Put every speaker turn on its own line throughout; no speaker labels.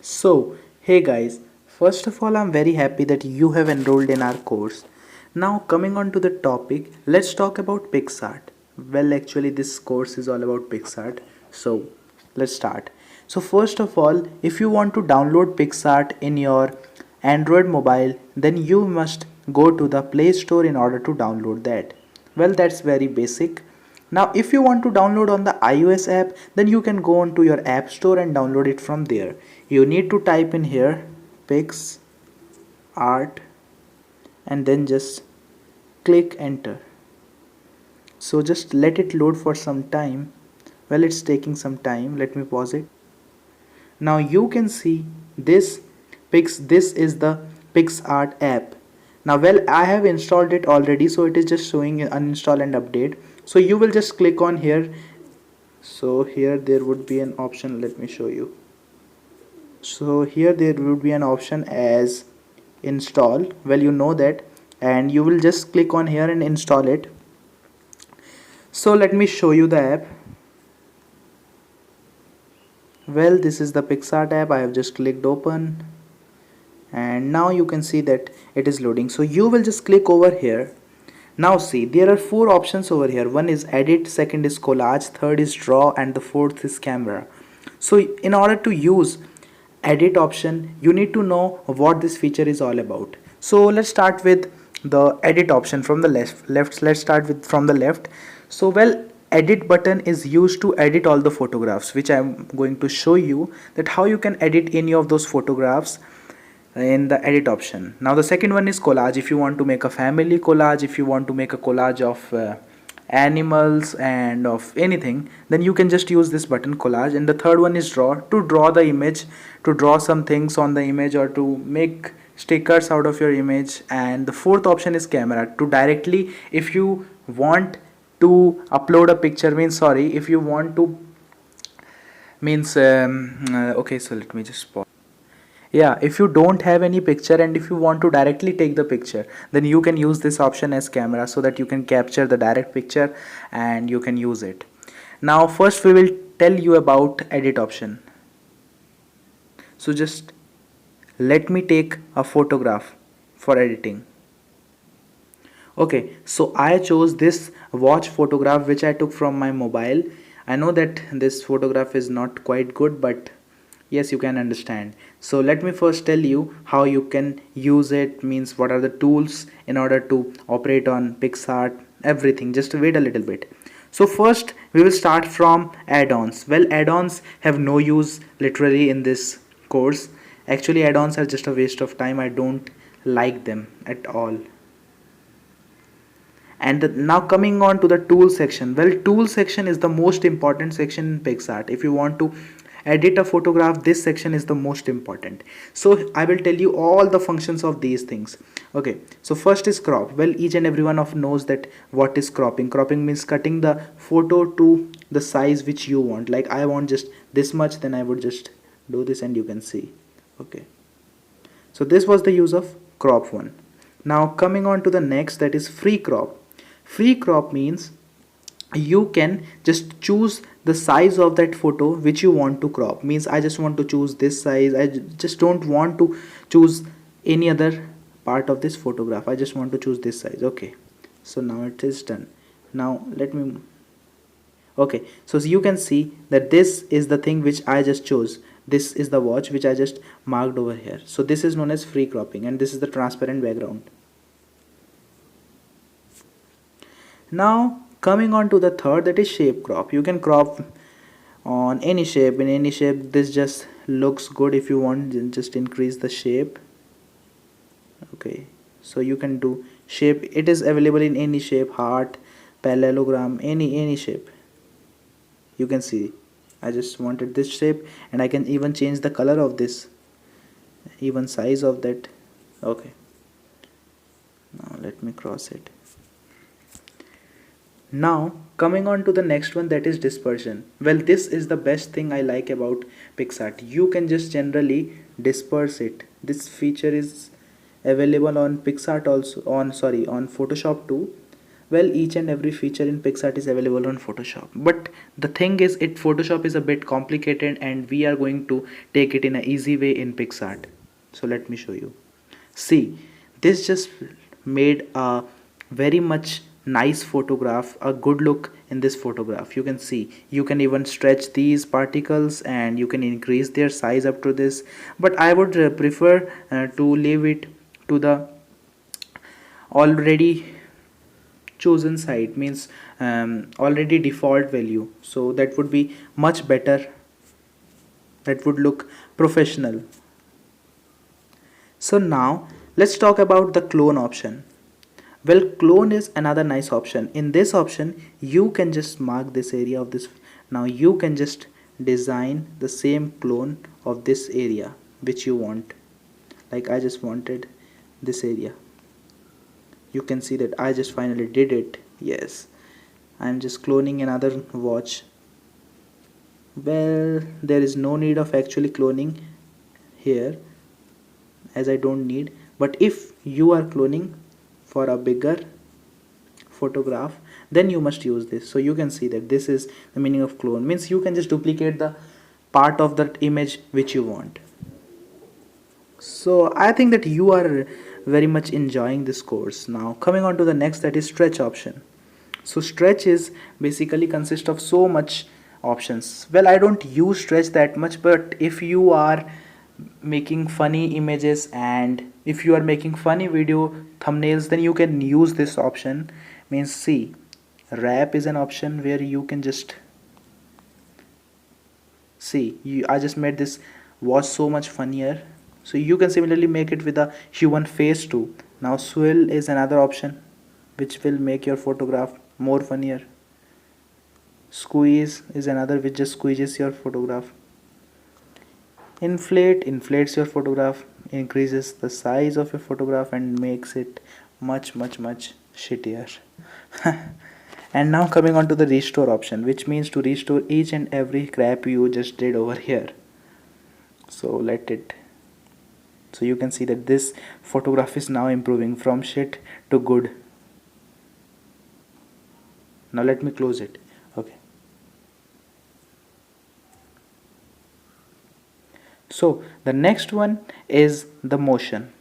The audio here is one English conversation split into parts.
So, hey guys, first of all, I'm very happy that you have enrolled in our course. Now, coming on to the topic, let's talk about PicsArt. Well, actually, this course is all about PicsArt. So, let's start. So, first of all, if you want to download PicsArt in your Android mobile, then you must go to the Play Store in order to download that. Well, that's very basic. Now, if you want to download on the iOS app, then you can go on to your app store and download it from there. You need to type in here PicsArt and then just click enter. So just let it load for some time. Well, it's taking some time. Let me pause it. Now you can see this is the PicsArt app. Now well, I have installed it already, so it is just showing uninstall and update. So you will just click on here. So here there would be an option, let me show you. So here there would be an option as install. Well, you know that, and you will just click on here and install it. So let me show you the app. Well, this is the PicsArt app. I have just clicked open and now you can see that it is loading. So you will just click over here. Now see, there are four options over here. One is edit, second is collage, third is draw, and the fourth is camera. So in order to use edit option, you need to know what this feature is all about. So let's start with the edit option from the left. Let's start with from the left. So well, edit button is used to edit all the photographs, which I'm going to show you that how you can edit any of those photographs in the edit option. Now the second one is collage. If you want to make a family collage, if you want to make a collage of animals and of anything, then you can just use this button collage. And the third one is draw, to draw the image, to draw some things on the image or to make stickers out of your image. And the fourth option is camera, to directly, if you want to upload a picture, means sorry, if you want to means okay, so let me just pause. Yeah, if you don't have any picture and if you want to directly take the picture, then you can use this option as camera, so that you can capture the direct picture and you can use it. Now first we will tell you about edit option. So just let me take a photograph for editing. Okay, so I chose this watch photograph which I took from my mobile. I know that this photograph is not quite good, but yes, you can understand. So let me first tell you how you can use it, means what are the tools in order to operate on PicsArt, everything. Just wait a little bit. So first we will start from add-ons. Well, add-ons have no use literally in this course. Actually, add-ons are just a waste of time. I don't like them at all. And now coming on to the tool section. Well, tool section is the most important section in PicsArt. If you want to edit a photograph, this section is the most important. So I will tell you all the functions of these things. Okay, so first is crop. Well, each and every one of knows that what is cropping. Cropping means cutting the photo to the size which you want. Like I want just this much, then I would just do this and you can see. Okay, so this was the use of crop one. Now coming on to the next, that is free crop. Free crop means you can just choose the size of that photo which you want to crop. Means I just want to choose this size. I just don't want to choose any other part of this photograph. I just want to choose this size. Okay, so now it is done. Now let me, okay, so you can see that this is the thing which I just chose. This is the watch which I just marked over here. So this is known as free cropping, and this is the transparent background. Now coming on to the third, that is shape crop. You can crop on any shape, in any shape. This just looks good. If you want, just increase the shape. Okay, so you can do shape. It is available in any shape, heart, parallelogram, any shape. You can see I just wanted this shape, and I can even change the color of this, even size of that. Okay, now let me cross it. Now coming on to the next one, that is dispersion. Well, this is the best thing I like about PicsArt. You can just generally disperse it. This feature is available on PicsArt also, on Photoshop too. Well, each and every feature in PicsArt is available on Photoshop, but the thing is, Photoshop is a bit complicated, and we are going to take it in an easy way in PicsArt. So let me show you. See, this just made a very much nice photograph, a good look in this photograph. You can see, you can even stretch these particles and you can increase their size up to this, but I would prefer to leave it to the already chosen side, means already default value, so that would be much better, that would look professional. So now let's talk about the clone option. Well, clone is another nice option. In this option, you can just mark this area of this. Now you can just design the same clone of this area which you want. Like I just wanted this area. You can see that I just finally did it. Yes, I'm just cloning another watch. Well, there is no need of actually cloning here, as I don't need. But if you are cloning for a bigger photograph, then you must use this. So you can see that this is the meaning of clone, means you can just duplicate the part of that image which you want. So I think that you are very much enjoying this course. Now coming on to the next, that is stretch option. So stretch is basically consist of so much options. Well, I don't use stretch that much, but if you are making funny images and if you are making funny video thumbnails, then you can use this option. Means see, wrap is an option where you can just see, I just made this watch so much funnier, so you can similarly make it with a human face too. Now swirl is another option which will make your photograph more funnier. Squeeze is another which just squeezes your photograph. Inflate inflates your photograph, increases the size of your photograph and makes it much shittier. And now coming on to the restore option, which means to restore each and every crap you just did over here. So so you can see that this photograph is now improving from shit to good. Now let me close it. Okay. So the next one is the motion.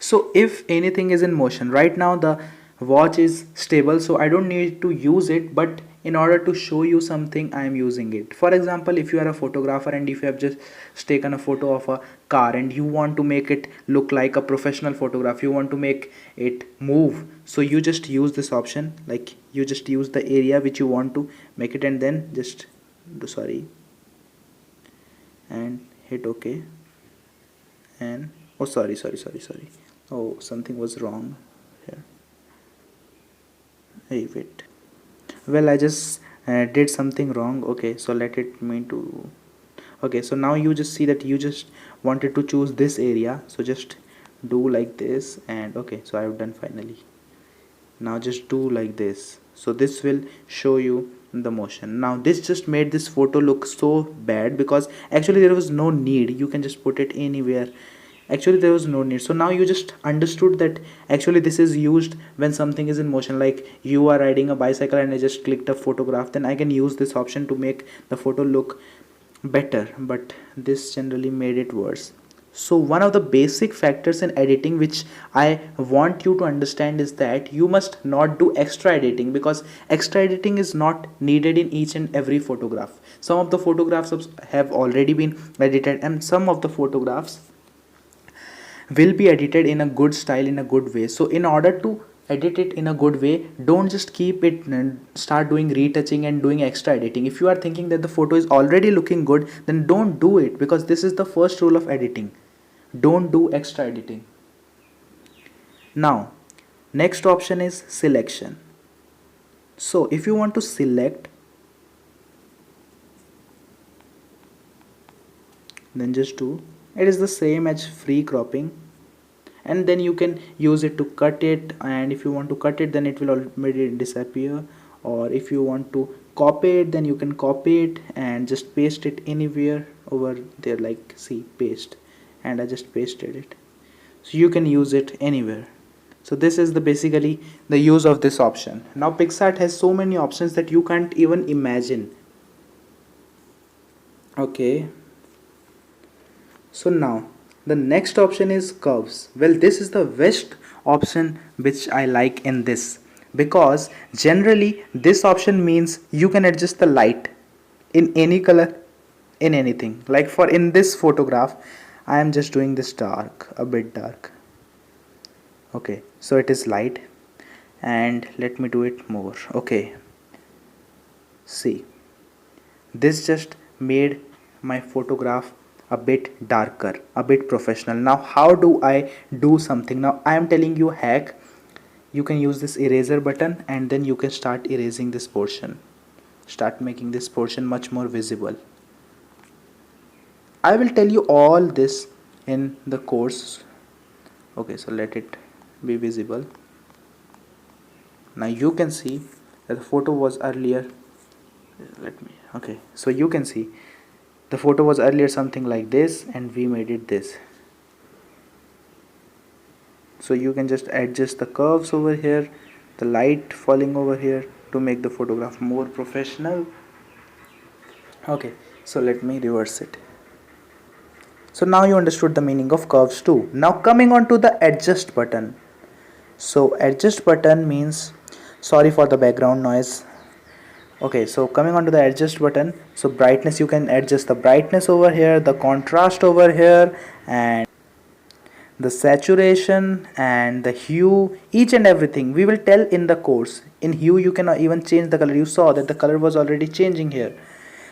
So if anything is in motion, right now the watch is stable, so I don't need to use it, but in order to show you something I am using it. For example, if you are a photographer and if you have just taken a photo of a car and you want to make it look like a professional photograph, you want to make it move, so you just use this option. Like you just use the area which you want to make it and then just and hit OK, and oh sorry, oh something was wrong here. Hey wait, well I just did something wrong. Okay, so let it mean to. Okay, so now you just see that you just wanted to choose this area, so just do like this, and okay, so I have done finally. Now just do like this, so this will show you the motion. Now this just made this photo look so bad because actually there was no need. You can just put it anywhere. Actually there was no need. So now you just understood that actually this is used when something is in motion. Like you are riding a bicycle and I just clicked a photograph, then I can use this option to make the photo look better, but this generally made it worse. So one of the basic factors in editing which I want you to understand is that you must not do extra editing, because extra editing is not needed in each and every photograph. Some of the photographs have already been edited and some of the photographs will be edited in a good style, in a good way. So in order to edit it in a good way, don't just keep it and start doing retouching and doing extra editing. If you are thinking that the photo is already looking good, then don't do it, because this is the first rule of editing. Don't do extra editing. Now next option is selection. So if you want to select, then just do it is the same as free cropping, and then you can use it to cut it, and if you want to cut it then it will already disappear, or if you want to copy it then you can copy it and just paste it anywhere over there. Like see, paste, and I just pasted it, so you can use it anywhere. So this is the basically the use of this option. Now PicsArt has so many options that you can't even imagine. Okay, so now the next option is curves. Well, this is the best option which I like in this, because generally this option means you can adjust the light in any color, in anything. Like for in this photograph I am just doing this dark, a bit dark. Okay, so it is light, and let me do it more. Okay, see, this just made my photograph a bit darker, a bit professional. Now how do I do something? Now I am telling you hack. You can use this eraser button and then you can start erasing this portion, start making this portion much more visible. I will tell you all this in the course. Okay, so let it be visible. Now you can see that the photo was earlier, okay, so you can see the photo was earlier something like this and we made it this. So you can just adjust the curves over here, the light falling over here, to make the photograph more professional. Okay, so let me reverse it. So now you understood the meaning of curves too. Now coming on to the adjust button. So adjust button means, sorry for the background noise. Okay, so coming on to the adjust button, so brightness, you can adjust the brightness over here, the contrast over here, and the saturation and the hue, each and everything we will tell in the course. In hue you can even change the color. You saw that the color was already changing here.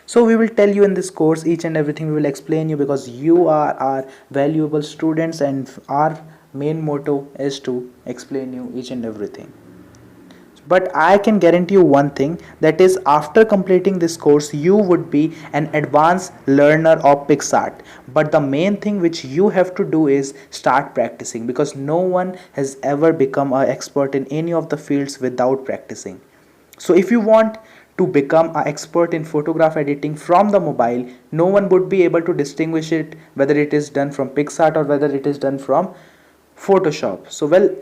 So we will tell you in this course each and everything. We will explain you, because you are our valuable students and our main motto is to explain you each and everything. But I can guarantee you one thing, that is after completing this course you would be an advanced learner of PicsArt. But the main thing which you have to do is start practicing, because no one has ever become an expert in any of the fields without practicing. So if you want to become an expert in photograph editing from the mobile, no one would be able to distinguish it whether it is done from PicsArt or whether it is done from Photoshop. So well,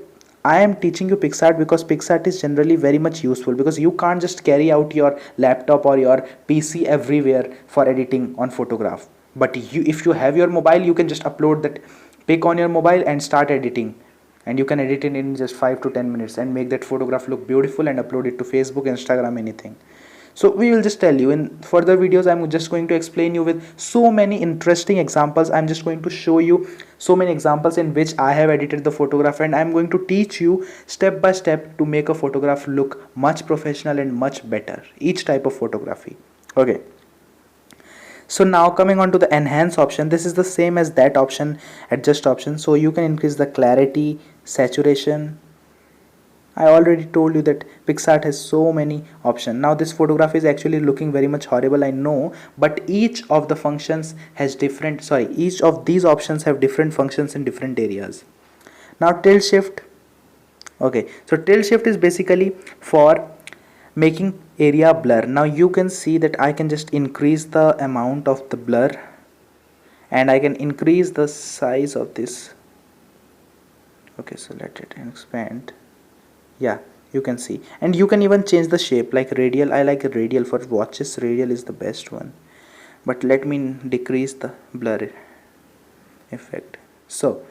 I am teaching you PicsArt because PicsArt is generally very much useful, because you can't just carry out your laptop or your PC everywhere for editing on photograph. But you, if you have your mobile, you can just upload that pic on your mobile and start editing, and you can edit it in just 5 to 10 minutes and make that photograph look beautiful and upload it to Facebook, Instagram, anything. So we will just tell you in further videos. I'm just going to explain you with so many interesting examples. I'm just going to show you so many examples in which I have edited the photograph, and I'm going to teach you step by step to make a photograph look much professional and much better, each type of photography. Okay, so now coming on to the enhance option, this is the same as that option, adjust option. So you can increase the clarity, saturation. I already told you that PicsArt has so many options. Now this photograph is actually looking very much horrible, I know, but each of the functions has different, each of these options have different functions in different areas. Now tilt shift. Okay, so tilt shift is basically for making area blur. Now you can see that I can just increase the amount of the blur, and I can increase the size of this. Okay, so let it expand. Yeah, you can see, and you can even change the shape like radial. I like radial for watches. Radial is the best one, but let me decrease the blur effect. So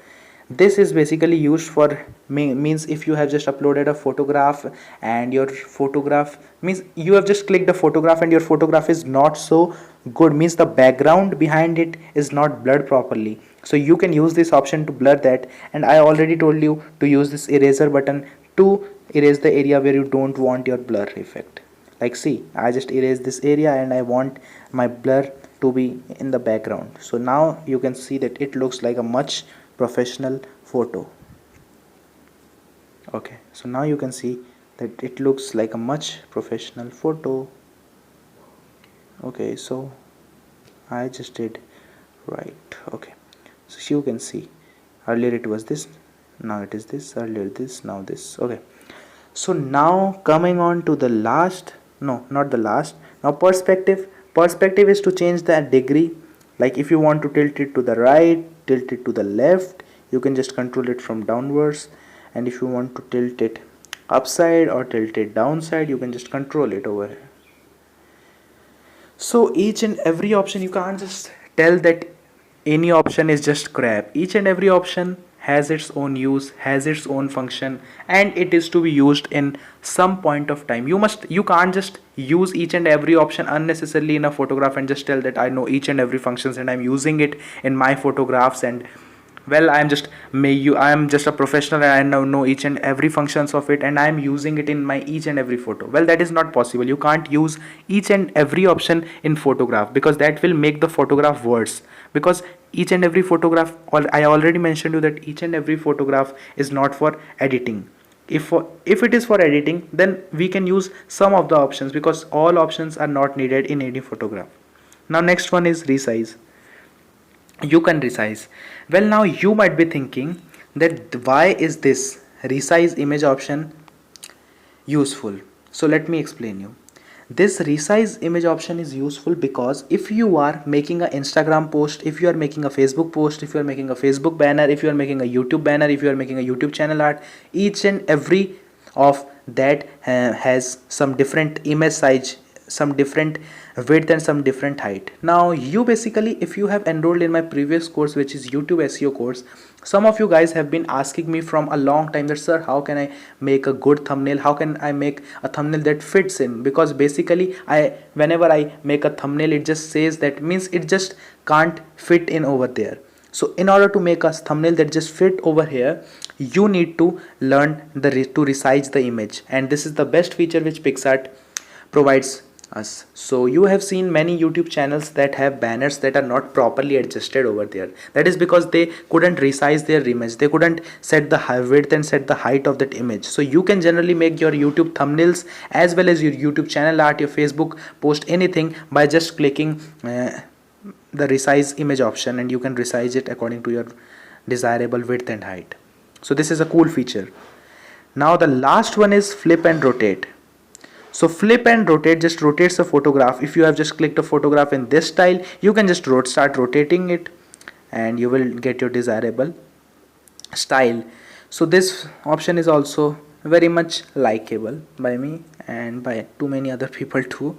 this is basically used for means if you have just uploaded a photograph and your photograph means you have just clicked the photograph and your photograph is not so good, means the background behind it is not blurred properly, so you can use this option to blur that. And I already told you to use this eraser button to erase the area where you don't want your blur effect. Like see, I just erase this area and I want my blur to be in the background. So now you can see that it looks like a much professional photo. Okay, so now you can see that it looks like a much professional photo. Okay, so I just did right. Okay, so you can see earlier it was this, now it is this, earlier this, now this. Okay, so now coming on to the last, no, not the last, now perspective. Perspective is to change the degree. Like if you want to tilt it to the right, tilt it to the left, you can just control it from downwards. and if you want to tilt it upside or tilt it downside, you can just control it over here. So each and every option, you can't just tell that any option is just crap. Each and every option has its own use, has its own function, and it is to be used in some point of time. You can't just use each and every option unnecessarily in a photograph and just tell that I know each and every functions and I'm using it in my photographs, and well, I am just a professional and I now know each and every functions of it and I am using it in my each and every photo. Well, that is not possible. You can't use each and every option in photograph, because that will make the photograph worse. Because each and every photograph, I already mentioned you that each and every photograph is not for editing. If it is for editing, then we can use some of the options, because all options are not needed in any photograph. Now next one is resize. You can resize. Well, now you might be thinking that why is this resize image option useful? So let me explain you. This resize image option is useful because if you are making an Instagram post, if you are making a Facebook post, if you are making a Facebook banner, if you are making a YouTube banner, if you are making a YouTube channel art, each and every of that has some different image size, some different width and some different height. Now you basically, if you have enrolled in my previous course, which is YouTube SEO course, some of you guys have been asking me from a long time that, sir, how can I make a good thumbnail, how can I make a thumbnail that fits in? Because basically whenever I make a thumbnail, it just says that, means it just can't fit in over there. So in order to make a thumbnail that just fit over here, you need to learn to resize the image, and this is the best feature which PicsArt provides us. So you have seen many YouTube channels that have banners that are not properly adjusted over there. That is because they couldn't resize their image, they couldn't set the width and set the height of that image. So you can generally make your YouTube thumbnails as well as your YouTube channel art, your Facebook post, anything by just clicking the resize image option, and you can resize it according to your desirable width and height. So this is a cool feature. Now the last one is flip and rotate. So flip and rotate just rotates a photograph. If you have just clicked a photograph in this style, you can just start rotating it and you will get your desirable style. So this option is also very much likable by me and by too many other people too.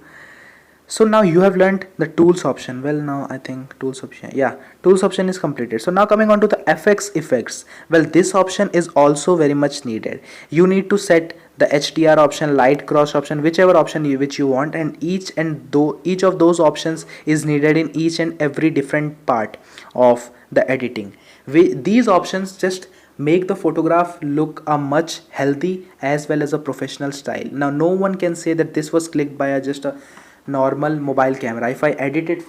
So now you have learned the tools option. Well, now I think tools option is completed. So now coming on to the FX effects. Well, this option is also very much needed. You need to set the HDR option, light cross option, whichever option which you want, and each of those options is needed in each and every different part of the editing. These options just make the photograph look a much healthy as well as a professional style. Now no one can say that this was clicked by just a normal mobile camera. If I edit it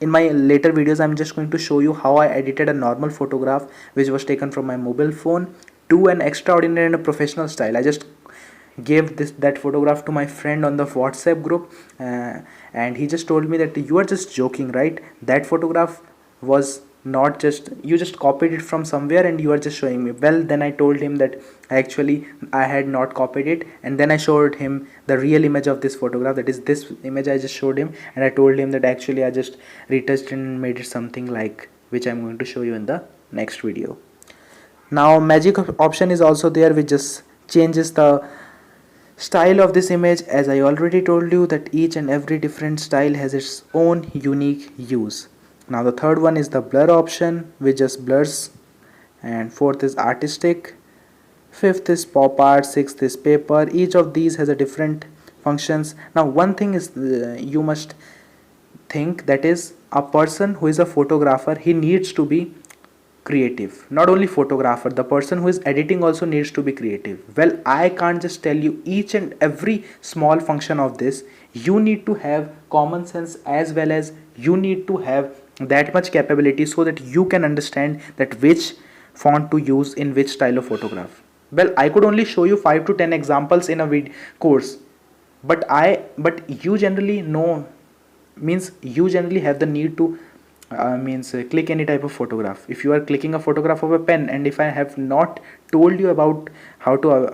in my later videos, I'm just going to show you how I edited a normal photograph which was taken from my mobile phone to an extraordinary and a professional style. I just gave that photograph to my friend on the WhatsApp group and he just told me that you are just joking, right? That photograph was not just, you just copied it from somewhere and you are just showing me. Well, then I told him that actually I had not copied it, and then I showed him the real image of this photograph, that is this image I just showed him, and I told him that actually I just retouched and made it something like which I'm going to show you in the next video. Now magic option is also there, which just changes the style of this image. As I already told you that each and every different style has its own unique use. Now the third one is the blur option, which just blurs, and fourth is artistic, fifth is pop art, sixth is paper. Each of these has a different functions. Now one thing is you must think, that is a person who is a photographer, he needs to be creative. Not only photographer, the person who is editing also needs to be creative. Well, I can't just tell you each and every small function of this. You need to have common sense as well as you need to have that much capability so that you can understand that which font to use in which style of photograph. Well, I could only show you 5 to 10 examples in a course, but you generally know, means you generally have the need to click any type of photograph. If you are clicking a photograph of a pen, and if I have not told you about how to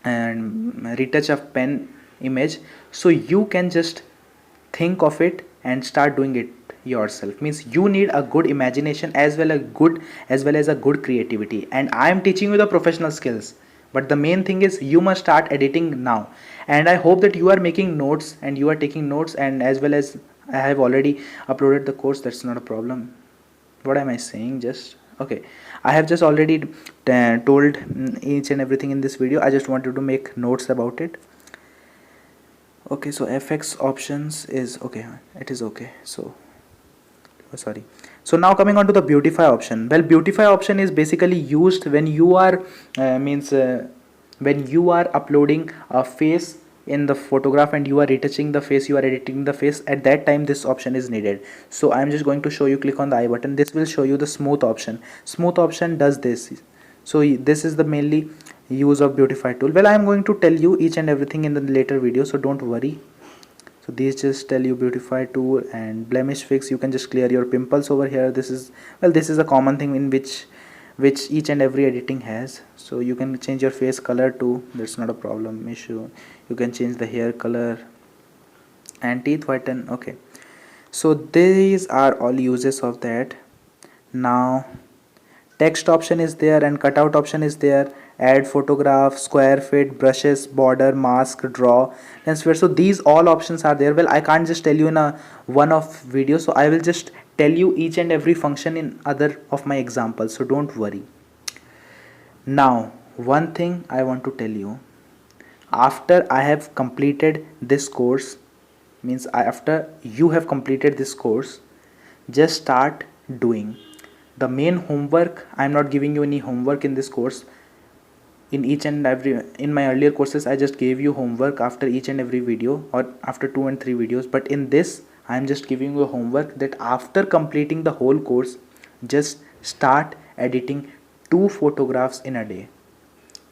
retouch a pen image, so you can just think of it and start doing it yourself. Means you need a good imagination as well as a good creativity, and I am teaching you the professional skills, but the main thing is you must start editing now. And I hope that you are making notes and you are taking notes, and as well as I have already uploaded the course. That's not a problem. What am I saying? Just okay, I have just already told each and everything in this video. I just wanted to make notes about it. Okay, so fx options is okay, it is okay. So sorry. So now coming on to the beautify option. Well, beautify option is basically used when you are when you are uploading a face in the photograph and you are retouching the face, you are editing the face. At that time this option is needed. So I'm just going to show you. Click on the I button. This will show you the smooth option. Smooth option does this. So this is the mainly use of beautify tool. Well, I'm going to tell you each and everything in the later video, so don't worry. So these just tell you beautify tool and blemish fix. You can just clear your pimples over here. This is, well, this is a common thing in which each and every editing has. So you can change your face color too. That's not a problem issue. You can change the hair color and teeth whiten. Okay, so these are all uses of that. Now text option is there and cutout option is there. Add photograph, square fit, brushes, border, mask, draw, and sphere. So these all options are there. Well, I can't just tell you in a one-off video, so I will just tell you each and every function in other of my examples, so don't worry. Now one thing I want to tell you, after I have completed this course, means after you have completed this course, just start doing the main homework. I'm not giving you any homework in this course. In each and every, in my earlier courses I just gave you homework after each and every video or after 2 and 3 videos, but in this I am just giving you a homework that after completing the whole course, just start editing 2 photographs in a day.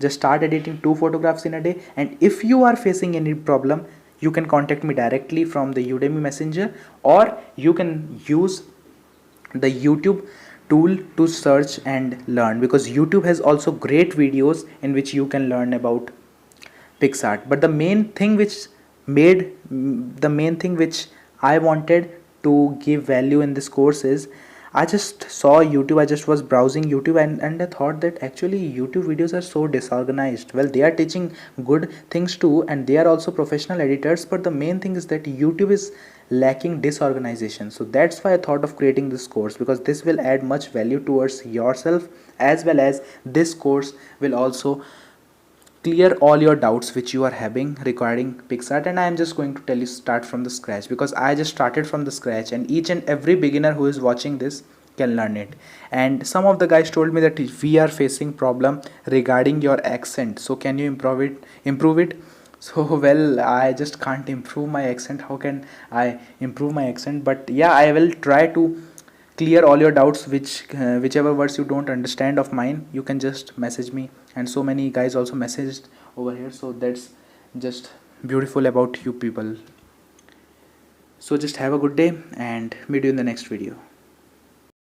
Just start editing 2 photographs in a day, and if you are facing any problem, you can contact me directly from the Udemy messenger, or you can use the YouTube tool to search and learn, because YouTube has also great videos in which you can learn about PicsArt. But the main thing which I wanted to give value in this course is, I just saw YouTube, I just was browsing YouTube, and I thought that actually YouTube videos are so disorganized. Well, they are teaching good things too, and they are also professional editors, but the main thing is that YouTube is lacking disorganization. So that's why I thought of creating this course, because this will add much value towards yourself, as well as this course will also clear all your doubts which you are having regarding PicsArt. And I am just going to tell you, start from the scratch, because I just started from the scratch, and each and every beginner who is watching this can learn it. And some of the guys told me that we are facing problem regarding your accent, so can you improve it? So well, I just can't improve my accent. How can I improve my accent? But yeah, I will try to clear all your doubts, whichever words you don't understand of mine, you can just message me. And so many guys also messaged over here, so that's just beautiful about you people. So just have a good day and meet you in the next video.